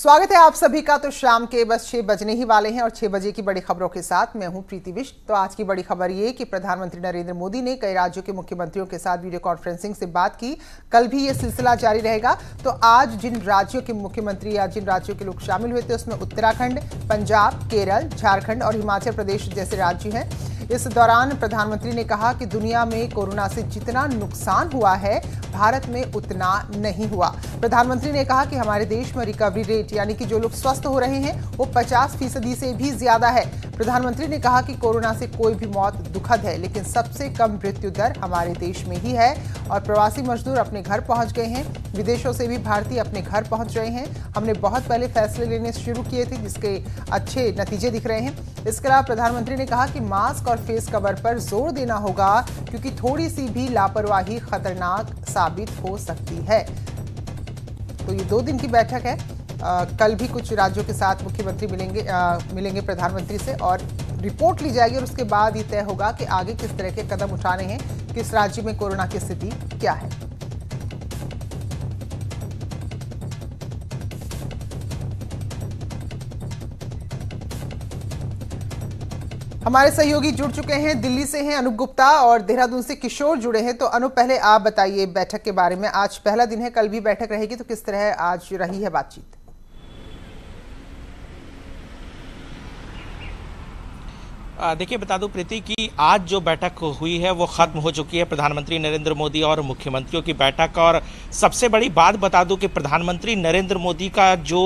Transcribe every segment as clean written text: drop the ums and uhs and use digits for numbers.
स्वागत है आप सभी का। तो शाम के बस 6 बजने ही वाले हैं और 6 बजे की बड़ी खबरों के साथ मैं हूं प्रीति विष्ट। तो आज की बड़ी खबर ये कि प्रधानमंत्री नरेंद्र मोदी ने कई राज्यों के मुख्यमंत्रियों के साथ वीडियो कॉन्फ्रेंसिंग से बात की। कल भी ये सिलसिला जारी रहेगा। तो आज जिन राज्यों के मुख्यमंत्री या जिन राज्यों के लोग शामिल हुए थे उसमें उत्तराखंड, पंजाब, केरल, झारखंड और हिमाचल प्रदेश जैसे राज्य हैं। इस दौरान प्रधानमंत्री ने कहा कि दुनिया में कोरोना से जितना नुकसान हुआ है भारत में उतना नहीं हुआ। प्रधानमंत्री ने कहा कि हमारे देश में रिकवरी रेट यानी कि जो लोग स्वस्थ हो रहे हैं वो 50% से भी ज्यादा है। प्रधानमंत्री ने कहा कि कोरोना से कोई भी मौत दुखद है, लेकिन सबसे कम मृत्यु दर हमारे देश में ही है और प्रवासी मजदूर अपने घर पहुंच गए हैं। विदेशों से भी भारतीय अपने घर पहुंच रहे हैं। हमने बहुत पहले फैसले लेने शुरू किए थे जिसके अच्छे नतीजे दिख रहे हैं। इसके अलावा प्रधानमंत्री ने कहा कि मास्क और फेस कवर पर जोर देना होगा क्योंकि थोड़ी सी भी लापरवाही खतरनाक साबित हो सकती है। तो ये 2 दिन की बैठक है। कल भी कुछ राज्यों के साथ मुख्यमंत्री मिलेंगे प्रधानमंत्री से और रिपोर्ट ली जाएगी और उसके बाद ये तय होगा कि आगे किस तरह के कदम उठाने हैं, किस राज्य में कोरोना की स्थिति क्या है। हमारे सहयोगी जुड़ चुके हैं, दिल्ली से हैं अनूप गुप्ता और देहरादून से किशोर जुड़े हैं। तो अनूप, पहले आप बताइए बैठक के बारे में। आज पहला दिन है, कल भी बैठक रहेगी, तो किस तरह आज रही है बातचीत? देखिए, बता दूं प्रीति कि आज जो बैठक हुई है वो खत्म हो चुकी है, प्रधानमंत्री नरेंद्र मोदी और मुख्यमंत्रियों की बैठक। और सबसे बड़ी बात बता दूं कि प्रधानमंत्री नरेंद्र मोदी का जो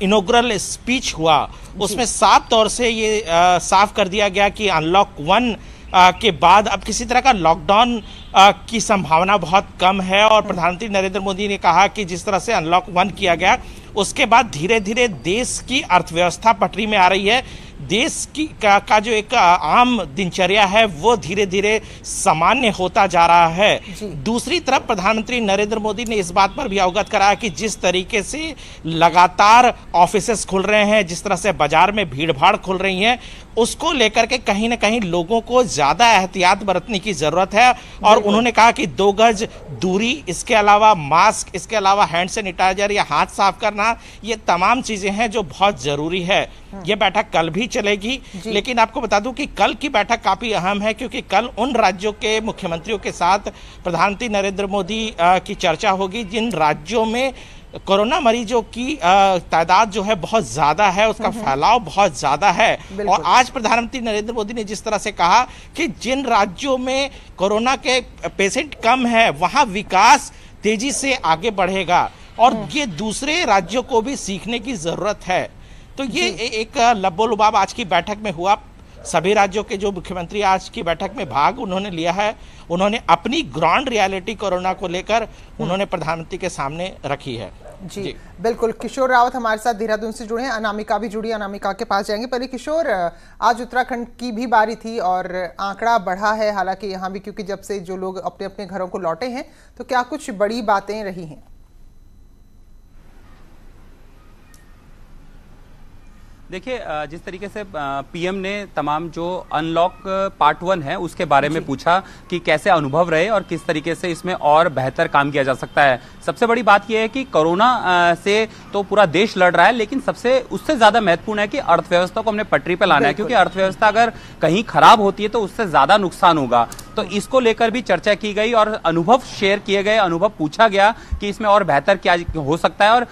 इनॉग्रल स्पीच हुआ उसमें साफ तौर से ये साफ कर दिया गया कि अनलॉक 1 के बाद अब किसी तरह का लॉकडाउन की संभावना बहुत कम है। और प्रधानमंत्री नरेंद्र मोदी ने कहा कि जिस तरह से अनलॉक 1 किया गया उसके बाद धीरे धीरे देश की अर्थव्यवस्था पटरी में आ रही है। देश की का जो एक आम दिनचर्या है वो धीरे धीरे सामान्य होता जा रहा है। दूसरी तरफ प्रधानमंत्री नरेंद्र मोदी ने इस बात पर भी अवगत कराया कि जिस तरीके से लगातार ऑफिसेस खुल रहे हैं, जिस तरह से बाजार में भीड़ भाड़ खुल रही है, उसको लेकर के कहीं ना कहीं लोगों को ज्यादा एहतियात बरतने की जरूरत है। और उन्होंने कहा कि 2 गज दूरी, इसके अलावा मास्क, इसके अलावा हैंड सैनिटाइजर या हाथ साफ करना, ये तमाम चीजें हैं जो बहुत जरूरी है। ये बैठक कल भी चलेगी, लेकिन आपको बता दूं कि कल की बैठक काफी अहम है क्योंकि कल उन राज्यों के मुख्यमंत्रियों के साथ प्रधानमंत्री नरेंद्र मोदी की चर्चा होगी जिन राज्यों में कोरोना मरीजों की तादाद जो है बहुत ज्यादा है, उसका फैलाव बहुत ज्यादा है। और आज प्रधानमंत्री नरेंद्र मोदी ने जिस तरह से कहा कि जिन राज्यों में कोरोना के पेशेंट कम है वहां विकास तेजी से आगे बढ़ेगा और ये दूसरे राज्यों को भी सीखने की जरूरत है। तो ये एक लब्बो-लुबाब आज की बैठक में हुआ। सभी राज्यों के जो मुख्यमंत्री आज की बैठक में भाग उन्होंने लिया है, उन्होंने अपनी ग्राउंड रियलिटी कोरोना को लेकर उन्होंने प्रधानमंत्री के सामने रखी है। जी बिल्कुल। किशोर रावत हमारे साथ देहरादून से जुड़े हैं, अनामिका भी जुड़ी, अनामिका के पास जाएंगे। पहले किशोर, आज उत्तराखंड की भी बारी थी और आंकड़ा बढ़ा है हालांकि यहाँ भी, क्योंकि जब से जो लोग अपने अपने घरों को लौटे हैं, तो क्या कुछ बड़ी बातें रही हैं? देखिए, जिस तरीके से पीएम ने तमाम जो अनलॉक पार्ट 1 है उसके बारे में पूछा कि कैसे अनुभव रहे और किस तरीके से इसमें और बेहतर काम किया जा सकता है। सबसे बड़ी बात यह है कि कोरोना से तो पूरा देश लड़ रहा है, लेकिन उससे ज्यादा महत्वपूर्ण है कि अर्थव्यवस्था को हमने पटरी पर लाना है, क्योंकि अर्थव्यवस्था अगर कहीं खराब होती है तो उससे ज्यादा नुकसान होगा। तो इसको लेकर भी चर्चा की गई और अनुभव शेयर किए गए, अनुभव पूछा गया कि इसमें और बेहतर क्या हो सकता है। और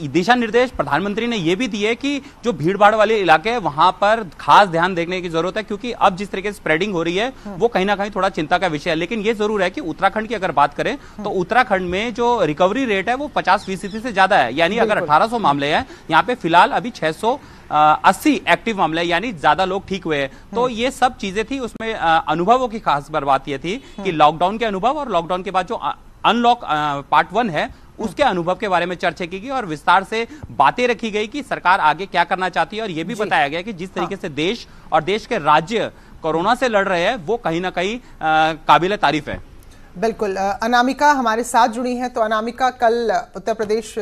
दिशा निर्देश प्रधानमंत्री ने यह भी दिए कि जो भीड़ भाड़ वाले इलाके हैं वहां पर खास ध्यान देने की जरूरत है, क्योंकि अब जिस तरीके से स्प्रेडिंग हो रही है वो कहीं ना कहीं थोड़ा चिंता का विषय है। लेकिन ये जरूर है कि उत्तराखंड की अगर बात करें तो उत्तराखंड में जो रिकवरी रेट है वो 50% से ज्यादा है। यानी अगर 1800 मामले हैं, यहाँ पे फिलहाल अभी 680 एक्टिव मामले, यानी ज्यादा लोग ठीक हुए हैं। तो ये सब चीजें थी, उसमें अनुभवों की खास बात ये थी कि लॉकडाउन के अनुभव और लॉकडाउन के बाद जो अनलॉक पार्ट 1 है उसके अनुभव के बारे में चर्चा की गई और विस्तार से बातें रखी गई कि सरकार आगे क्या करना चाहती है। और यह भी बताया गया कि जिस तरीके से देश और देश के राज्य कोरोना से लड़ रहे हैं वो कहीं ना कहीं काबिल तारीफ है। बिल्कुल। अनामिका हमारे साथ जुड़ी हैं। तो अनामिका, कल उत्तर प्रदेश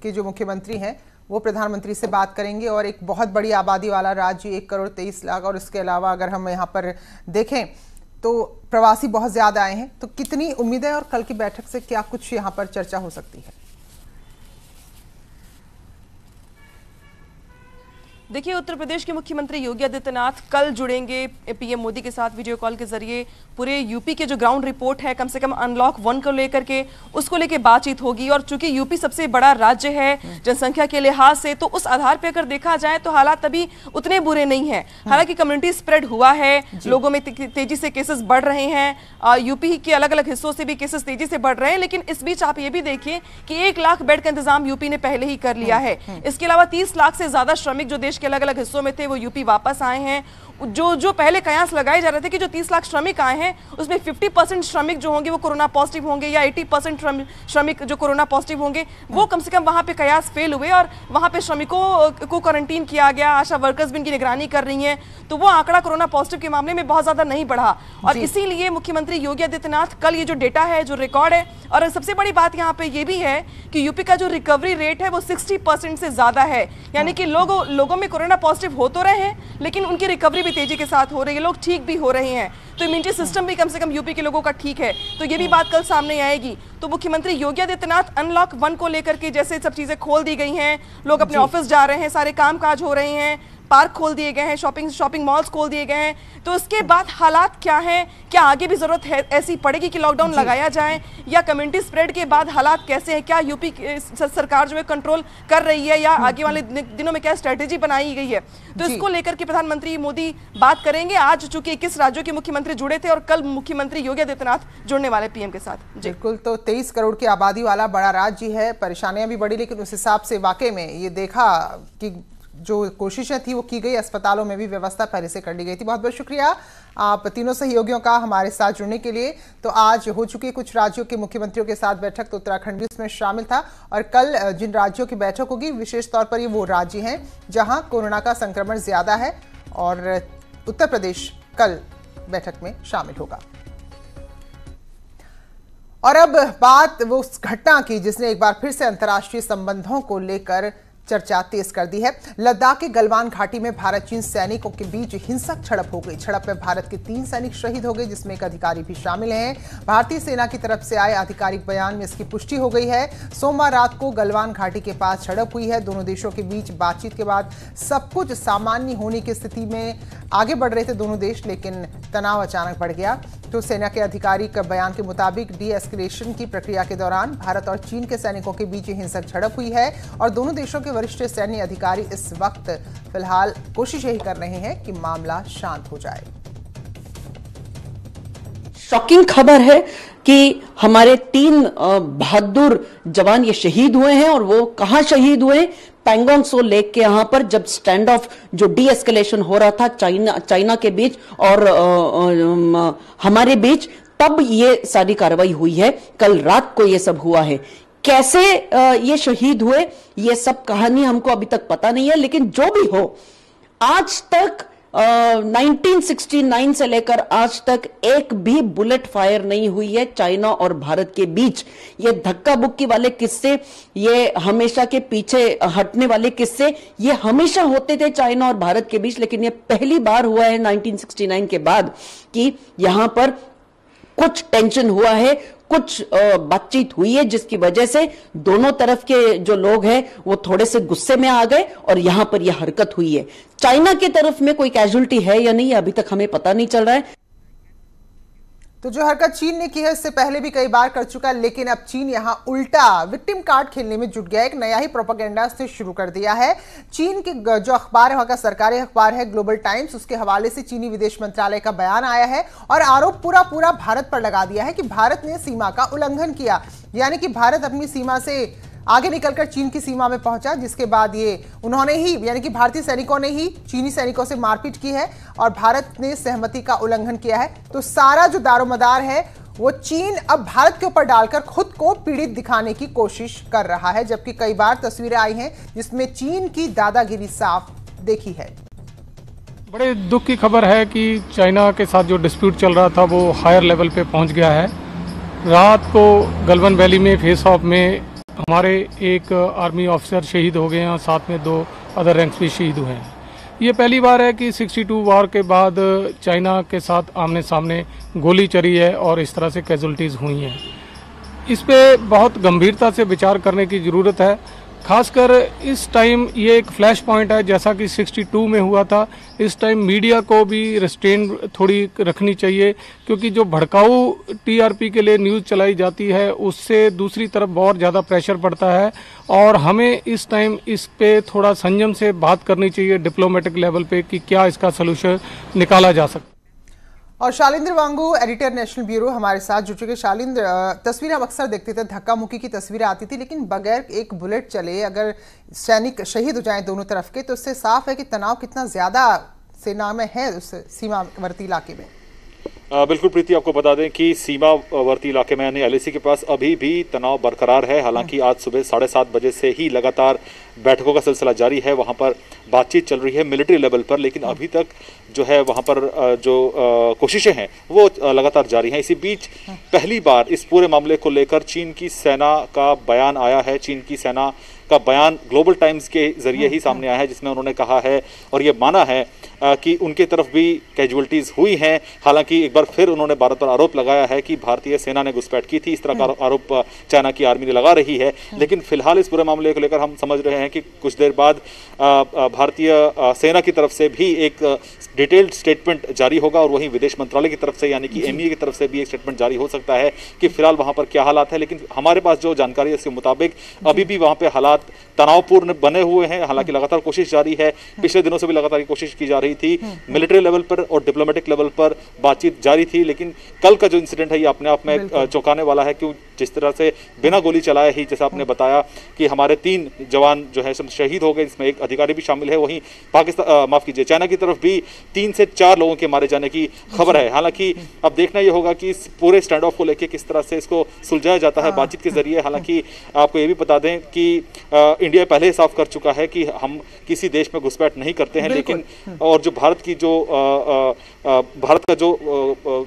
के जो मुख्यमंत्री हैं वो प्रधानमंत्री से बात करेंगे और एक बहुत बड़ी आबादी वाला राज्य, 1 करोड़ 23 लाख, और इसके अलावा अगर हम यहाँ पर देखें तो प्रवासी बहुत ज्यादा आए हैं। तो कितनी उम्मीद है और कल की बैठक से क्या कुछ यहाँ पर चर्चा हो सकती है? देखिए, उत्तर प्रदेश के मुख्यमंत्री योगी आदित्यनाथ कल जुड़ेंगे पीएम मोदी के साथ वीडियो कॉल के जरिए। पूरे यूपी के जो ग्राउंड रिपोर्ट है, कम से कम अनलॉक 1 को लेकर के, उसको लेकर बातचीत होगी। और चूंकि यूपी सबसे बड़ा राज्य है जनसंख्या के लिहाज से, तो उस आधार पर अगर देखा जाए तो हालात अभी उतने बुरे नहीं है। हालांकि कम्युनिटी स्प्रेड हुआ है, लोगों में तेजी से केसेस बढ़ रहे हैं, यूपी के अलग अलग हिस्सों से भी केसेस तेजी से बढ़ रहे हैं। लेकिन इस बीच आप ये भी देखिए कि 1 लाख बेड का इंतजाम यूपी ने पहले ही कर लिया है। इसके अलावा 30 लाख से ज्यादा श्रमिक जो देश के अलग अलग हिस्सों में थे वो यूपी वापस आए हैं। जो पहले कयास लगाए जा रहे थे कि जो 30 लाख श्रमिक आए हैं उसमें 50% श्रमिक जो होंगे वो कोरोना पॉजिटिव होंगे, या 80% श्रमिक जो कोरोना पॉजिटिव होंगे, वो कम से कम वहां पे कयास फेल हुए और वहां पे श्रमिकों को क्वारंटीन किया गया। आशा वर्कर्स भी इनकी निगरानी कर रही हैं, तो वो आंकड़ा कोरोना पॉजिटिव के मामले में बहुत ज्यादा नहीं बढ़ा। और इसीलिए मुख्यमंत्री योगी आदित्यनाथ कल ये जो डेटा है, जो रिकॉर्ड है, और सबसे बड़ी बात यहाँ पे ये भी है कि यूपी का जो रिकवरी रेट है वो 60% से ज्यादा है। यानी कि लोगों में कोरोना पॉजिटिव हो तो रहे हैं, लेकिन उनकी रिकवरी भी तेजी के साथ हो रही है, लोग ठीक भी हो रहे हैं। तो इम्यूनिटी सिस्टम भी कम से कम यूपी के लोगों का ठीक है। तो ये भी बात कल सामने आएगी। तो मुख्यमंत्री योगी आदित्यनाथ अनलॉक 1 को लेकर के जैसे सब चीजें खोल दी गई हैं, लोग अपने ऑफिस जा रहे हैं, सारे कामकाज हो रहे हैं, पार्क खोल दिए गए हैं, शॉपिंग मॉल्स खोल दिए गए हैं, तो उसके बाद हालात क्या हैं? क्या आगे भी जरूरत है ऐसी पड़ेगी कि लॉकडाउन लगाया जाए, या कम्युनिटी स्प्रेड के बाद हालात कैसे हैं? क्या यूपी सरकार जो है कंट्रोल कर रही है, या आगे वाले दिनों में क्या स्ट्रेटेजी बनाई गई है? तो इसको लेकर के प्रधानमंत्री मोदी बात करेंगे। आज चूंकि 21 राज्यों के मुख्यमंत्री जुड़े थे और कल मुख्यमंत्री योगी आदित्यनाथ जुड़ने वाले पीएम के साथ। बिल्कुल, तो 23 करोड़ की आबादी वाला बड़ा राज्य है, परेशानियां भी बढ़ी, लेकिन उस हिसाब से वाकई में ये देखा कि जो कोशिशें थी वो की गई, अस्पतालों में भी व्यवस्था पहले से कर ली गई थी। बहुत बहुत शुक्रिया आप तीनों सहयोगियों का हमारे साथ जुड़ने के लिए। तो आज हो चुकी कुछ राज्यों के मुख्यमंत्रियों के साथ बैठक, तो उत्तराखंड भी इसमें शामिल था। और कल जिन राज्यों की बैठक होगी, विशेष तौर पर ये वो राज्य हैं जहां कोरोना का संक्रमण ज्यादा है, और उत्तर प्रदेश कल बैठक में शामिल होगा। और अब बात वो उस घटना की जिसने एक बार फिर से अंतर्राष्ट्रीय संबंधों को लेकर चर्चा तेज कर दी है। लद्दाख के गलवान घाटी में भारत चीन सैनिकों के बीच हिंसक झड़प हो गई। झड़प में भारत के 3 सैनिक शहीद हो गए, जिसमें एक अधिकारी भी शामिल हैं। भारतीय सेना की तरफ से आए आधिकारिक बयान में इसकी पुष्टि हो गई है। सोमवार रात को गलवान घाटी के पास झड़प हुई है। दोनों देशों के बीच बातचीत के बाद सब कुछ सामान्य होने की स्थिति में आगे बढ़ रहे थे दोनों देश, लेकिन तनाव अचानक बढ़ गया। तो सेना के अधिकारी के बयान के मुताबिक डी एस्केलेशन की प्रक्रिया के दौरान भारत और चीन के सैनिकों के बीच हिंसक झड़प हुई है, और दोनों देशों के वरिष्ठ सैन्य अधिकारी इस वक्त फिलहाल कोशिश यही कर रहे हैं कि मामला शांत हो जाए। शॉकिंग खबर है कि हमारे 3 बहादुर जवान ये शहीद हुए हैं, और वो कहां शहीद हुए? पैंगोंग सो लेक के यहां पर, जब स्टैंड ऑफ जो डी एस्केलेशन हो रहा था चाइना के बीच और हमारे बीच, तब ये सारी कार्रवाई हुई है। कल रात को ये सब हुआ है। कैसे ये शहीद हुए, ये सब कहानी हमको अभी तक पता नहीं है, लेकिन जो भी हो, आज तक 1969 से लेकर आज तक एक भी बुलेट फायर नहीं हुई है चाइना और भारत के बीच। ये धक्का बुक्की वाले किस्से, ये हमेशा के पीछे हटने वाले किस्से, ये हमेशा होते थे चाइना और भारत के बीच, लेकिन ये पहली बार हुआ है 1969 के बाद कि यहां पर कुछ टेंशन हुआ है, कुछ बातचीत हुई है, जिसकी वजह से दोनों तरफ के जो लोग हैं वो थोड़े से गुस्से में आ गए और यहां पर यह हरकत हुई है। चाइना की तरफ में कोई कैजुअल्टी है या नहीं, अभी तक हमें पता नहीं चल रहा है। तो जो हरकत चीन ने की है इससे पहले भी कई बार कर चुका है, लेकिन अब चीन यहां उल्टा विक्टिम कार्ड खेलने में जुट गया। एक नया ही प्रोपेगेंडा से शुरू कर दिया है। चीन के जो अखबार है, वहां का सरकारी अखबार है ग्लोबल टाइम्स, उसके हवाले से चीनी विदेश मंत्रालय का बयान आया है और आरोप पूरा भारत पर लगा दिया है कि भारत ने सीमा का उल्लंघन किया। यानी कि भारत अपनी सीमा से आगे निकलकर चीन की सीमा में पहुंचा, जिसके बाद ये उन्होंने ही यानी कि भारतीय सैनिकों ने ही चीनी सैनिकों से मारपीट की है और भारत ने सहमति का उल्लंघन किया है। तो सारा जो दारोमदार है वो चीन अब भारत के ऊपर डालकर खुद को पीड़ित दिखाने की कोशिश कर रहा है, जबकि कई बार तस्वीरें आई हैं जिसमें चीन की दादागिरी साफ देखी है। बड़े दुख की खबर है कि चाइना के साथ जो डिस्प्यूट चल रहा था वो हायर लेवल पे पहुंच गया है। रात को गलवान वैली में फेस ऑफ में हमारे एक आर्मी ऑफिसर शहीद हो गए हैं और साथ में 2 अदर रैंक्स भी शहीद हुए हैं। ये पहली बार है कि 62 वार के बाद चाइना के साथ आमने सामने गोली चली है और इस तरह से कैजुअल्टीज़ हुई हैं। इस पे बहुत गंभीरता से विचार करने की ज़रूरत है खासकर इस टाइम ये एक फ्लैश पॉइंट है, जैसा कि 62 में हुआ था। इस टाइम मीडिया को भी रिस्ट्रेन थोड़ी रखनी चाहिए, क्योंकि जो भड़काऊ टीआरपी के लिए न्यूज़ चलाई जाती है उससे दूसरी तरफ बहुत ज़्यादा प्रेशर पड़ता है और हमें इस टाइम इस पे थोड़ा संयम से बात करनी चाहिए डिप्लोमेटिक लेवल पे कि क्या इसका सलूशन निकाला जा सकता है। और शालिंद्र वांगू, एडिटर नेशनल ब्यूरो, हमारे साथ जुड़ चुके। शालिंद्र, तस्वीर हम अक्सर देखते थे, धक्का मुक्की की तस्वीरें आती थी, लेकिन बगैर एक बुलेट चले अगर सैनिक शहीद हो जाएं दोनों तरफ के, तो इससे साफ है कि तनाव कितना ज्यादा सेना में है उस सीमावर्ती इलाके में। बिल्कुल प्रीति, आपको बता दें कि सीमावर्ती इलाके में यानी एलएसी के पास अभी भी तनाव बरकरार है। हालांकि आज सुबह 7:30 बजे से ही लगातार बैठकों का सिलसिला जारी है, वहां पर बातचीत चल रही है मिलिट्री लेवल पर, लेकिन अभी तक जो है वहां पर जो कोशिशें हैं वो लगातार जारी हैं। इसी बीच पहली बार इस पूरे मामले को लेकर चीन की सेना का बयान आया है। चीन की सेना का बयान ग्लोबल टाइम्स के जरिए ही सामने आया है, जिसमें उन्होंने कहा है और ये माना है कि उनके तरफ भी कैजुअल्टीज हुई हैं। हालांकि एक बार फिर उन्होंने भारत पर आरोप लगाया है कि भारतीय सेना ने घुसपैठ की थी। इस तरह का आरोप चाइना की आर्मी ने लगा रही है। लेकिन फिलहाल इस पूरे मामले को लेकर हम समझ रहे हैं कि कुछ देर बाद भारतीय सेना की तरफ से भी एक डिटेल्ड स्टेटमेंट जारी होगा और वहीं विदेश मंत्रालय की तरफ से यानी कि एमईए की तरफ से भी एक स्टेटमेंट जारी हो सकता है कि फिलहाल वहां पर क्या हालात है। लेकिन हमारे पास जो जानकारी है उसके मुताबिक अभी भी वहां पे हालात तनावपूर्ण बने हुए हैं। हालांकि लगातार कोशिश जारी है, पिछले दिनों से भी लगातार कोशिश की जा रही थी, मिलिट्री लेवल पर और डिप्लोमेटिक लेवल पर बातचीत जारी थी। लेकिन कल का जो इंसिडेंट है ये अपने आप में चौंकाने वाला है, क्यों जिस तरह से बिना गोली चलाए ही, जैसा आपने बताया कि हमारे 3 जवान जो है शहीद हो गए, जिसमें एक अधिकारी भी शामिल है। वहीं पाकिस्तान माफ कीजिए चाइना की तरफ भी 3 से 4 लोगों के मारे जाने की खबर है। हालांकि अब देखना यह होगा कि इस पूरे स्टैंड ऑफ को लेकर किस तरह से इसको सुलझाया जाता है बातचीत के जरिए। हालांकि आपको ये भी बता दें कि इंडिया पहले ही साफ कर चुका है कि हम किसी देश में घुसपैठ नहीं करते हैं, लेकिन और जो भारत की जो भारत का जो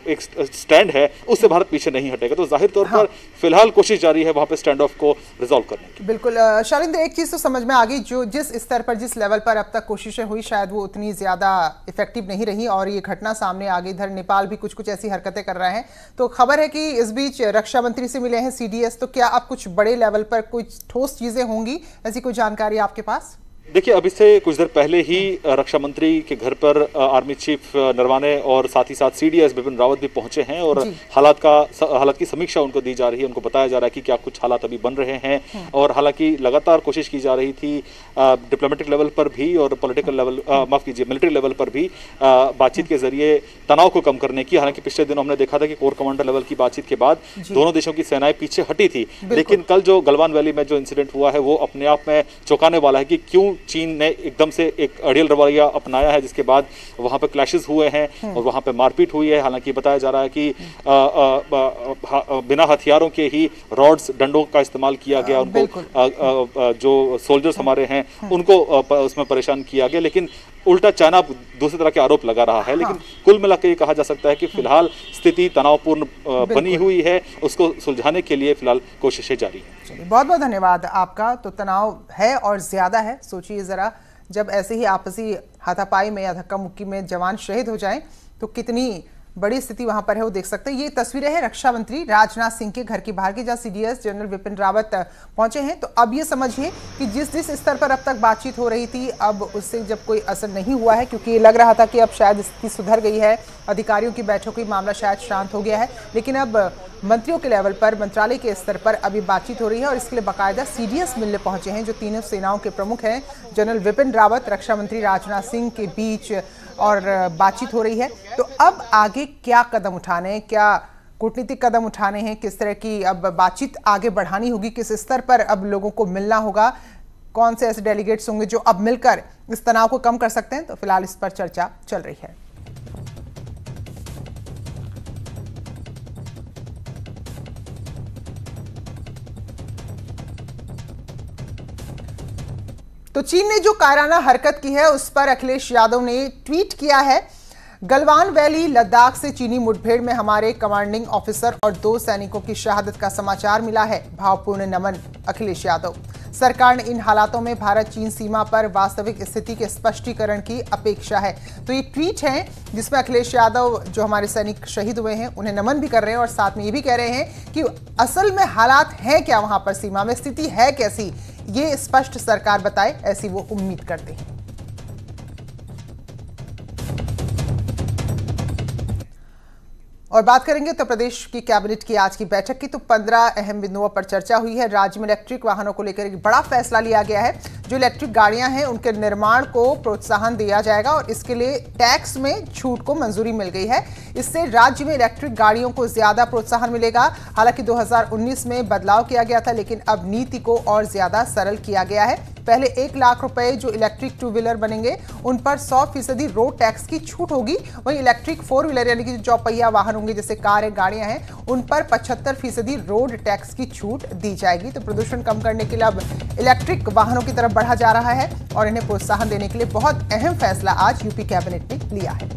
एक स्टैंड है उससे भारत पीछे नहीं हटेगा। तो जाहिर तौर पर फिलहाल कोशिश जारी है वहां पे स्टैंड ऑफ को रिजॉल्व करने की। बिल्कुल शालिंद्र, एक चीज तो समझ में आ गई, जो जिस स्तर पर जिस लेवल पर अब तक कोशिशें हुई शायद वो उतनी ज्यादा इफेक्टिव नहीं रही और ये घटना सामने आ गई। इधर नेपाल भी कुछ कुछ ऐसी हरकतें कर रहे हैं। तो खबर है कि इस बीच रक्षा मंत्री से मिले हैं सीडीएस, तो क्या अब कुछ बड़े लेवल पर कुछ ठोस चीजें होंगी, ऐसी कोई जानकारी आपके पास? देखिए, अभी से कुछ देर पहले ही रक्षा मंत्री के घर पर आर्मी चीफ नरवाने और साथ ही साथ सीडीएस बिपिन रावत भी पहुंचे हैं और हालात की समीक्षा उनको दी जा रही है। उनको बताया जा रहा है कि क्या कुछ हालात अभी बन रहे हैं और हालांकि लगातार कोशिश की जा रही थी डिप्लोमेटिक लेवल पर भी और पॉलिटिकल लेवल माफ कीजिए मिलिट्री लेवल पर भी बातचीत के जरिए तनाव को कम करने की। हालांकि पिछले दिनों हमने देखा था कि कोर कमांडर लेवल की बातचीत के बाद दोनों देशों की सेनाएं पीछे हटी थी, लेकिन कल जो गलवान वैली में जो इंसिडेंट हुआ है वो अपने आप में चौंकाने वाला है कि क्यों चीन ने एकदम से एक अड़ियल रवैया अपनाया है, जिसके बाद वहां पे क्लैशेस हुए हैं और वहां पे मारपीट हुई है। हालांकि बताया जा रहा है कि बिना हथियारों के ही रॉड्स डंडों का इस्तेमाल किया गया, उनको जो सोल्जर्स हमारे हैं उनको उसमें परेशान किया गया, लेकिन उल्टा चाइना दूसरी तरह के आरोप लगा रहा है। लेकिन कुल मिलाकर ये कहा जा सकता है कि फिलहाल स्थिति तनावपूर्ण बनी हुई है, उसको सुलझाने के लिए फिलहाल कोशिशें जारी हैं। बहुत बहुत धन्यवाद आपका। तो तनाव है और ज्यादा है, सोचिए जरा, जब ऐसे ही आपसी हाथापाई में या धक्का मुक्की में जवान शहीद हो जाएं तो कितनी बड़ी स्थिति वहां पर है वो देख सकते हैं। ये तस्वीरें हैं रक्षा मंत्री राजनाथ सिंह के घर की बाहर की, जहां सीडीएस जनरल विपिन रावत पहुंचे हैं। तो अब ये समझिए कि जिस जिस स्तर पर अब तक बातचीत हो रही थी, अब उससे जब कोई असर नहीं हुआ है, क्योंकि ये लग रहा था कि अब शायद स्थिति सुधर गई है, अधिकारियों की बैठक हुई, मामला शायद शांत हो गया है, लेकिन अब मंत्रियों के लेवल पर, मंत्रालय के स्तर पर अभी बातचीत हो रही है और इसके लिए बाकायदा सीडीएस मिलने पहुंचे हैं, जो तीनों सेनाओं के प्रमुख हैं, जनरल विपिन रावत, रक्षा मंत्री राजनाथ सिंह के बीच और बातचीत हो रही है। तो अब आगे क्या कदम उठाने हैं, क्या कूटनीतिक कदम उठाने हैं, किस तरह की अब बातचीत आगे बढ़ानी होगी, किस स्तर पर अब लोगों को मिलना होगा, कौन से ऐसे डेलीगेट्स होंगे जो अब मिलकर इस तनाव को कम कर सकते हैं, तो फिलहाल इस पर चर्चा चल रही है। तो चीन ने जो कायराना हरकत की है उस पर अखिलेश यादव ने ट्वीट किया है। गलवान वैली लद्दाख से चीनी मुठभेड़ में हमारे कमांडिंग ऑफिसर और 2 सैनिकों की शहादत का समाचार मिला है। भावपूर्ण नमन अखिलेश यादव। सरकार ने इन हालातों में भारत चीन सीमा पर वास्तविक स्थिति के स्पष्टीकरण की अपेक्षा है। तो ये ट्वीट है जिसमें अखिलेश यादव जो हमारे सैनिक शहीद हुए हैं उन्हें नमन भी कर रहे हैं और साथ में ये भी कह रहे हैं कि असल में हालात हैं क्या, वहां पर सीमा में स्थिति है कैसी, ये स्पष्ट सरकार बताए, ऐसी वो उम्मीद करते हैं। और बात करेंगे उत्तर प्रदेश की कैबिनेट की आज की बैठक की, तो 15 अहम बिंदुओं पर चर्चा हुई है। राज्य में इलेक्ट्रिक वाहनों को लेकर एक बड़ा फैसला लिया गया है। जो इलेक्ट्रिक गाड़ियां हैं उनके निर्माण को प्रोत्साहन दिया जाएगा और इसके लिए टैक्स में छूट को मंजूरी मिल गई है। इससे राज्य में इलेक्ट्रिक गाड़ियों को ज्यादा प्रोत्साहन मिलेगा। हालांकि 2019 में बदलाव किया गया था, लेकिन अब नीति को और ज्यादा सरल किया गया है। पहले 1 लाख रुपए जो इलेक्ट्रिक 2 व्हीलर बनेंगे उन पर 100% रोड टैक्स की छूट होगी। वहीं इलेक्ट्रिक 4 व्हीलर यानी कि जो चौपहिया वाहन होंगे जैसे कार है, गाड़ियां हैं, उन पर 75% रोड टैक्स की छूट दी जाएगी। तो प्रदूषण कम करने के लिए अब इलेक्ट्रिक वाहनों की तरफ बढ़ा जा रहा है और इन्हें प्रोत्साहन देने के लिए बहुत अहम फैसला आज यूपी कैबिनेट ने लिया है।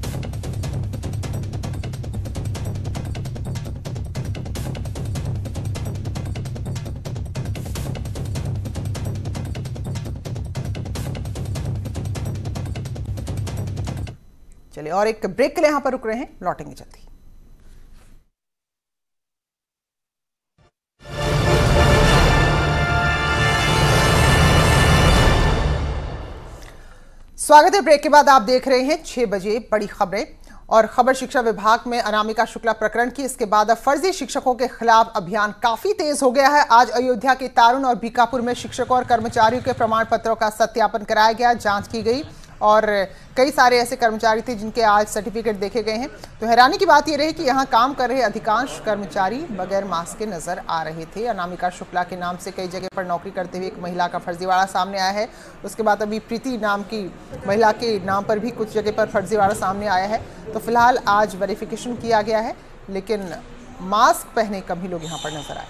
चलिए और एक ब्रेक के लिए यहां पर रुक रहे हैं, लौटेंगे जल्दी। स्वागत है। ब्रेक के बाद आप देख रहे हैं 6 बजे बड़ी खबरें और खबर शिक्षा विभाग में अनामिका शुक्ला प्रकरण की। इसके बाद अब फर्जी शिक्षकों के खिलाफ अभियान काफी तेज हो गया है। आज अयोध्या के तारुण और बीकापुर में शिक्षकों और कर्मचारियों के प्रमाण पत्रों का सत्यापन कराया गया, जांच की गई और कई सारे ऐसे कर्मचारी थे जिनके आज सर्टिफिकेट देखे गए हैं। तो हैरानी की बात यह रही कि यहां काम कर रहे अधिकांश कर्मचारी बगैर मास्क के नजर आ रहे थे। अनामिका शुक्ला के नाम से कई जगह पर नौकरी करते हुए एक महिला का फर्जीवाड़ा सामने आया है। उसके बाद अभी प्रीति नाम की महिला के नाम पर भी कुछ जगह पर फर्जीवाड़ा सामने आया है। तो फिलहाल आज वेरिफिकेशन किया गया है, लेकिन मास्क पहने कम ही लोग यहाँ पर नजर आए।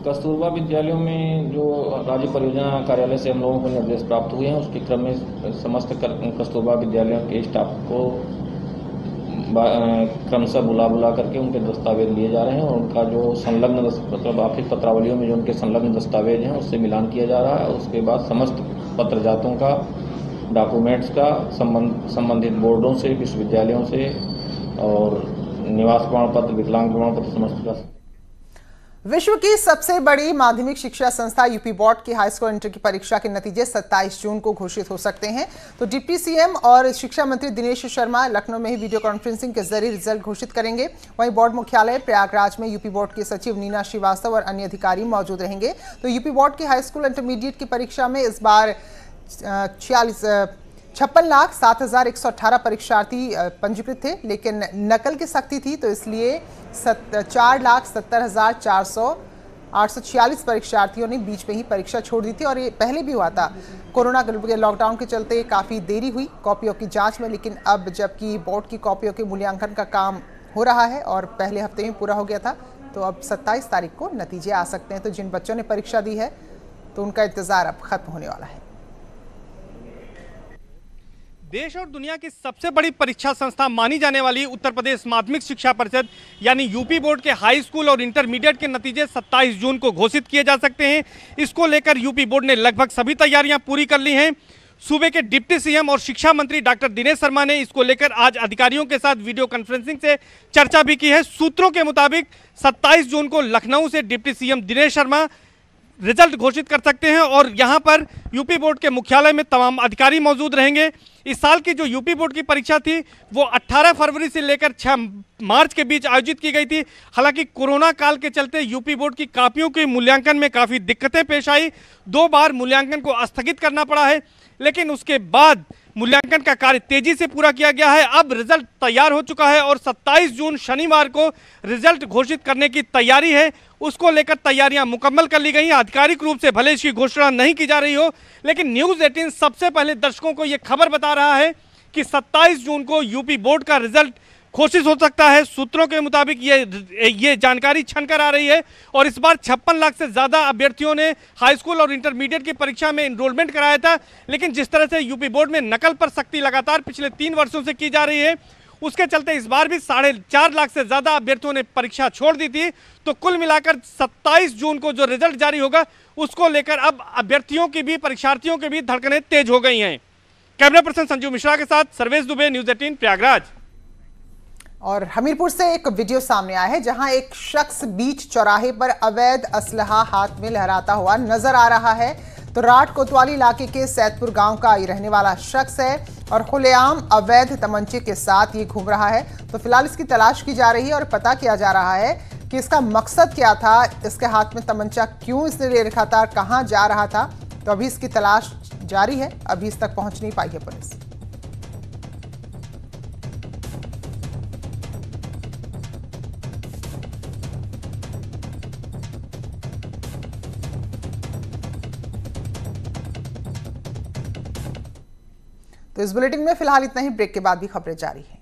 कस्तूरबा विद्यालयों में जो राज्य परियोजना कार्यालय से हम लोगों को निर्देश प्राप्त हुए हैं, उसके क्रम में समस्त कस्तूरबा विद्यालयों के स्टाफ को क्रमशः बुला करके उनके दस्तावेज लिए जा रहे हैं और उनका जो संलग्न मतलब आर्थिक पत्रावलियों में जो उनके संलग्न दस्तावेज हैं उससे मिलान किया जा रहा है। उसके बाद समस्त पत्रजातों का डॉक्यूमेंट्स का संबंधित बोर्डों से, विश्वविद्यालयों से और निवास प्रमाण पत्र, विकलांग प्रमाण पत्र समस्त का। विश्व की सबसे बड़ी माध्यमिक शिक्षा संस्था यूपी बोर्ड की हाई स्कूल इंटर की परीक्षा के नतीजे 27 जून को घोषित हो सकते हैं। तो डिप्टी सीएम और शिक्षा मंत्री दिनेश शर्मा लखनऊ में ही वीडियो कॉन्फ्रेंसिंग के जरिए रिजल्ट घोषित करेंगे। वहीं बोर्ड मुख्यालय प्रयागराज में यूपी बोर्ड के सचिव नीना श्रीवास्तव और अन्य अधिकारी मौजूद रहेंगे। तो यूपी बोर्ड की हाई स्कूल इंटरमीडिएट की परीक्षा में इस बार 56,07,118 परीक्षार्थी पंजीकृत थे, लेकिन नकल की सख्ती थी तो इसलिए 4,70,446 परीक्षार्थियों ने बीच में ही परीक्षा छोड़ दी थी। और ये पहले भी हुआ था, कोरोना के लॉकडाउन के चलते काफ़ी देरी हुई कॉपियों की जांच में। लेकिन अब जबकि बोर्ड की कॉपियों के मूल्यांकन का काम हो रहा है और पहले हफ्ते में पूरा हो गया था, तो अब 27 तारीख को नतीजे आ सकते हैं। तो जिन बच्चों ने परीक्षा दी है तो उनका इंतज़ार अब खत्म होने वाला है। देश और दुनिया की सबसे बड़ी परीक्षा संस्था मानी जाने वाली उत्तर प्रदेश माध्यमिक शिक्षा परिषद यानी यूपी बोर्ड के हाई स्कूल और इंटरमीडिएट के नतीजे 27 जून को घोषित किए जा सकते हैं। इसको लेकर यूपी बोर्ड ने लगभग सभी तैयारियां पूरी कर ली हैं। सूबे के डिप्टी सीएम और शिक्षा मंत्री डॉक्टर दिनेश शर्मा ने इसको लेकर आज अधिकारियों के साथ वीडियो कॉन्फ्रेंसिंग से चर्चा भी की है। सूत्रों के मुताबिक 27 जून को लखनऊ से deputy CM Dinesh Sharma result घोषित कर सकते हैं और यहां पर यूपी बोर्ड के मुख्यालय में तमाम अधिकारी मौजूद रहेंगे। इस साल की जो यूपी बोर्ड की परीक्षा थी वो 18 फरवरी से लेकर 6 मार्च के बीच आयोजित की गई थी। हालांकि कोरोना काल के चलते यूपी बोर्ड की कापियों के मूल्यांकन में काफ़ी दिक्कतें पेश आई। 2 बार मूल्यांकन को स्थगित करना पड़ा है, लेकिन उसके बाद मूल्यांकन का कार्य तेजी से पूरा किया गया है। अब रिजल्ट तैयार हो चुका है और 27 जून शनिवार को रिजल्ट घोषित करने की तैयारी है। उसको लेकर तैयारियां मुकम्मल कर ली गई हैं। आधिकारिक रूप से भले इसकी घोषणा नहीं की जा रही हो, लेकिन न्यूज़ 18 सबसे पहले दर्शकों को यह खबर बता रहा है कि 27 जून को यूपी बोर्ड का रिजल्ट घोषित हो सकता है। सूत्रों के मुताबिक ये जानकारी छनकर आ रही है और इस बार 56 लाख से ज़्यादा अभ्यर्थियों ने हाई स्कूल और इंटरमीडिएट की परीक्षा में एनरोलमेंट कराया था। लेकिन जिस तरह से यूपी बोर्ड में नकल पर सख्ती लगातार पिछले 3 वर्षों से की जा रही है, उसके चलते इस बार भी 4.5 लाख से ज़्यादा अभ्यर्थियों ने परीक्षा छोड़ दी थी। तो कुल मिलाकर 27 जून को जो रिजल्ट जारी होगा उसको लेकर अब अभ्यर्थियों की भी, परीक्षार्थियों की भी धड़कनें तेज हो गई हैं। कैमरा पर्सन संजू मिश्रा के साथ सर्वेश दुबे, न्यूज़ 18 प्रयागराज। और हमीरपुर से एक वीडियो सामने आया है जहां एक शख्स बीच चौराहे पर अवैध असलहा हाथ में लहराता हुआ नजर आ रहा है। तो राट कोतवाली इलाके के सैदपुर गांव का ये रहने वाला शख्स है और खुलेआम अवैध तमंचे के साथ ये घूम रहा है। तो फिलहाल इसकी तलाश की जा रही है और पता किया जा रहा है कि इसका मकसद क्या था, इसके हाथ में तमंचा क्यों इसने ले रखा था, कहां जा रहा था। तो अभी इसकी तलाश जारी है, अभी इस तक पहुंच नहीं पाई है पुलिस। तो इस बुलेटिन में फिलहाल इतना ही। ब्रेक के बाद भी खबरें जारी हैं।